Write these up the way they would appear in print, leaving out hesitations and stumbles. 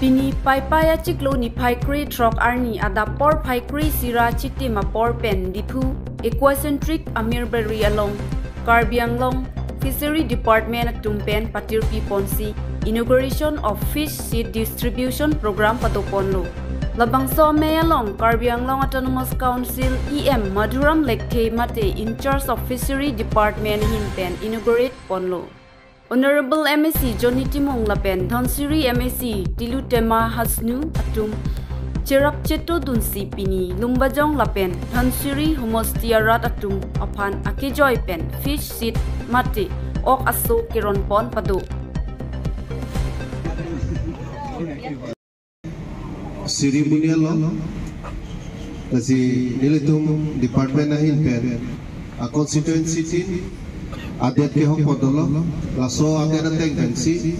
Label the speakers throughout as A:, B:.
A: Pini paipaya ciklo ni paikri trok arni ada por paikri sira chiti ma por pen dipu equicentric amirberry along Karbianglong Fishery Department tumpen patir piponsi inauguration of fish seed distribution program patoponlo labangso mayalong Karbianglong Autonomous Council EM Madhuram Lekhe mate in charge of Fishery Department himpen inaugurate ponlo Honorable MSc Johnny Timong Lapen, Dhansiri MSc Tilutema Hasnu Atum, Cherak Cheto Dunsi Pini, Lumbajong Lapen, Dhansiri Homostiarat Atum, Apan Akejoy Pen, Fish Seed Mate, Ok Aso Kiron Pon Pado.
B: Siri Munialo, kasi nilitum Department na Hinpen, a constituency team. Adet ke hok podolo laso adet anteng pensi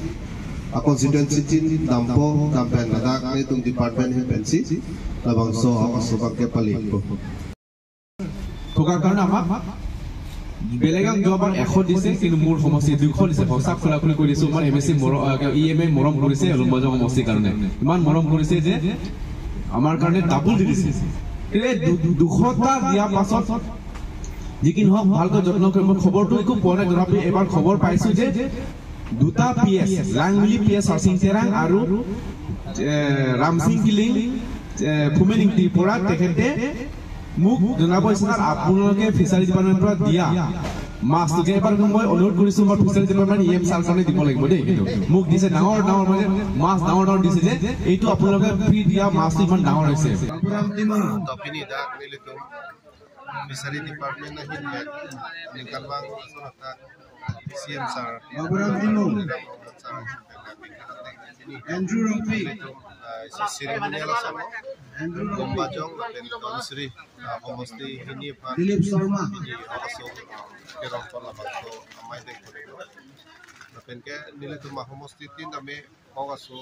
B: a constituency tin dampo campaign nadak ni tung department hi pensi labang so awas sobak ke paliko
C: toka karna ama belegang joban 100 dise kinu mur সমষ্টি 200 dise হসা খোলা খোলি কৰিছো মান MAC EMA মৰম কৰিছে লম্বাজং সমষ্টি কাৰণে ইমান মৰম কৰিছে যে আমাৰ কাৰণে ডাবল দিছে এ 200 টা দিয়া পাছত लेकिन हम ভালকৈ যত্ন কৰিব খবৰটো একো পোৱা নাই জনাবি এবাৰ খবৰ পাইছো যে দুটা পিএস লাংলি পিএস হাসিং তেৰাং আৰু ৰামসিং কিলিং ফুমেনিং ত্ৰিপুৰা তেখেতে মুখ জনাবইছে আপোনালোকে ফিচাৰী ডিপাৰ্টমেন্টৰ পৰা দিয়া মাছটো এবাৰ মই অনুৰোধ কৰিছো মই ফিচাৰী ডিপাৰ্টমেন্ট ইএম সালখনে দিব লাগিব দেই মুখ দিছে ডাঙৰ ডাঙৰ মানে মাছ ডাঙৰ ডাঙৰ দিছে যে এইটো আপোনালোকে ফ্ৰী দিয়া মাছটো ইমান ডাঙৰ হৈছে
B: তপিনি দা নিলিতো Fishery Department na hinyan ningkalwang sonata CM sir Andrew Rompi ceremonial sama Andrew Gombajong dan Komisri Homosti ini Pak Philip Sharma ini also kerongkol labangso amai dek kodelo napen ke nilai tu Homosti tin dame also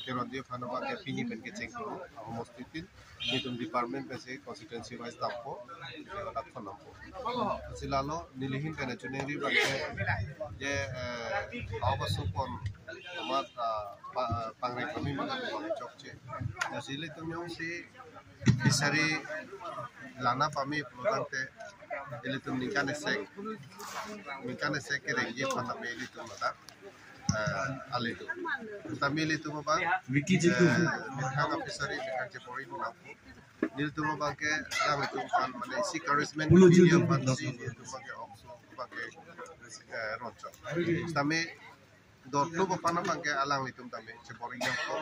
B: kerondia phanaba ke pini pen ke check koro Homosti tin Nitum department kasi constituency wise dampo dapat nampo silalo nilihin kana chuneri bagke je awasupon amat pangre kami maga chokche nasile tumyong si fishery lana pami plotante elitum nikane sek ke rengi phana meli tumada alitu tamili tumaba wiki jitu mithanga fishery mithang pori napo nil tumaba ke lang tum kan mane si encouragement video pansi nil tumaba ke opso bage roncho tame dorto bapana bangke alang litum tame chepori ko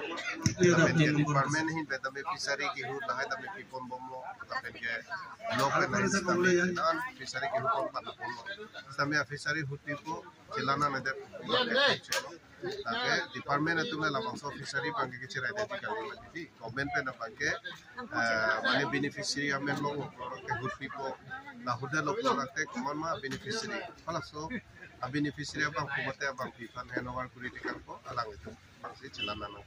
B: tame department hin tame fishery ki hu lahay tame pipon bomlo tame ke local nice tame nan fishery ki hu kon pata bomlo tame fishery huti ko chilana nade Tapi department itu lah bangsa fishery bangke kecil ada di kali ini. Government pe na bangke mana beneficiary amen logo ke good people na huda logo rakte kumama beneficiary. Kalau so a beneficiary abang kumate abang pifan henover political ko alang itu bangsi celana na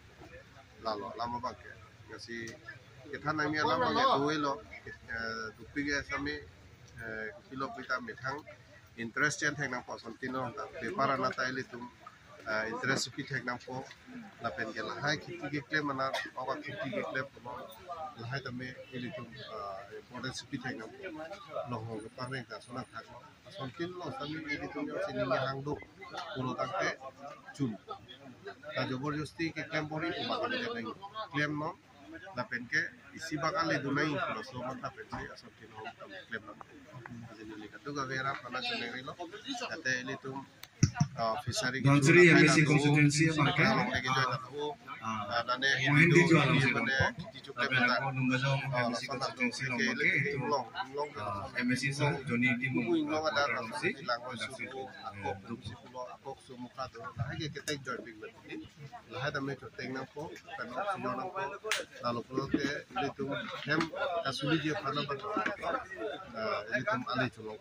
B: lalu lama bangke. Kasi kita nami alam bangke dua lo dupige sami kilo pita methang interest chen theng nang poson tino ta pepara na ta elitum interest ki thek nang po la pen ke la hai khiti ke claim mana awa khiti ke claim po la hai tame elitum important ki thek nang po lo ho pa reng ta sona thak son tin lo tame elitum yo sini hang do pulo takte chun ta joborjosti ke claim pori ba ka de claim no la pen ke isi bakal le dunai lo so man ta pen se aso tin ho claim no ajeni le ka to ga vera pana chune lo ate elitum fishery
D: Dhansiri MSc constituency
B: marka lagi join aku nane hindu mane kicu pemeta
D: MSc constituency long MSc Johnny Timong
B: long ada si lango suku aku sumuka tu lagi kita join big ini lah ada me teng nang ko kan option nang ko lalu pulo ke itu hem asuli je phana ba itu ali chulo